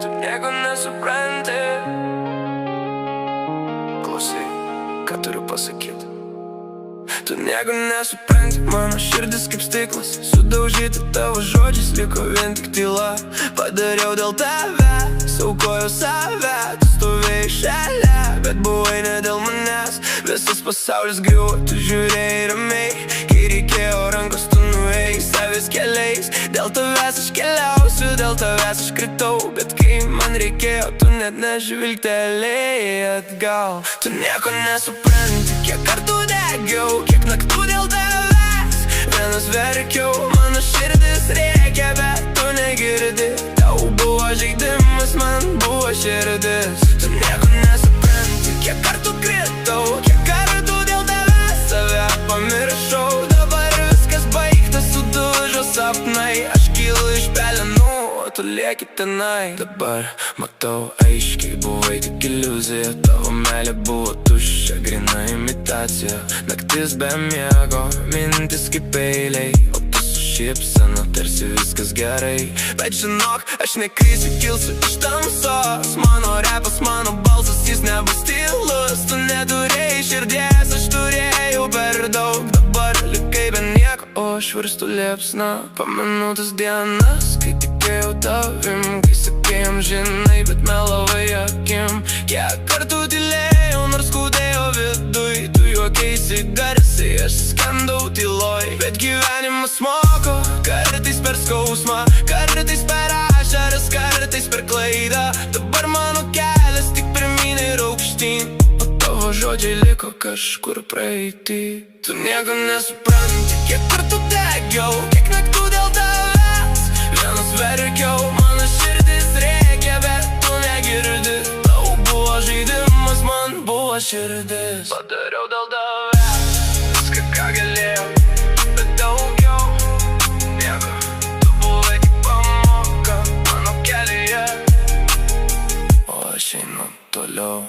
tu nieko nesupranti. Klausai, ką turiu pasakyti. Tu nieko nesupranti, mano širdis kaip stiklas. Sudaužyti tavo žodžiais liko vien tik tyla. Padariau dėl tavęs, aukojau save. Tu stovėjai šalia, bet buvai ne dėl manęs. Visas pasaulis griuvo, tu žiūrėjai ramiai. Kai reikėjo rankos, tu nuėjai savais keliais. Dėl tavęs aš keliausiu, dėl tavęs aš kritau. Bet kai man reikėjo, tu net nežvilgtelėjai atgal. Tu nieko nesupranti, kiek kartų degiau, kiek naktų dėl tavęs. Vienas verkiau, mano širdis rėkia, bet tu negirdi. Tau buvo žaidimas, man buvo širdis. Tu nieko nesupranti, kiek kartų kritau, kiek kartų dėl tavęs save pamiršau. Dabar viskas baigta, sudužo sapnai. Aš kylu iš pelenų, o tu lieki tenai. Dabar matau aiškiai, buvai tik iliuzija. Tavo meilė buvo tuščia, grina imitacija. Naktis be miego, mintis kaip eiliai. O tu su šypsena, tarsi viskas gerai. Bet žinok, aš nekrisiu, kilsiu iš tamsos. Mano repas, mano balsas, jis nebus tylus. Tu neturėjai širdies, aš turėjau per daug. Dabar likai be nieko, o aš virstu liepsna. Pamenu tas dienas, kai tikėjau tavim. Kai sakei amžinai, bet melavai akim. Kiek kartų tylėjau, nors skaudėjo viduj. Tu juokeisi garsiai, aš skendau tyloj. Bet gyvenimas moko, kartais per skausmą, kartais per ašaras, kartais per klaidą. Dabar mano kelias tik pirmyn ir aukštyn, o tavo žodžiai liko kažkur praeity. Tu nieko nesupranti, kiek kartų degiau, kiek naktų dėl tavęs. Vienas verkiau, mano širdis rėkia, bet tu negirdi. Tau buvo žaidimas, man buvo širdis. Padariau dėl tavęs viską, ką galėjau, bet daugiau nieko. Tu buvai tik pamoka mano kelyje, o aš einu toliau.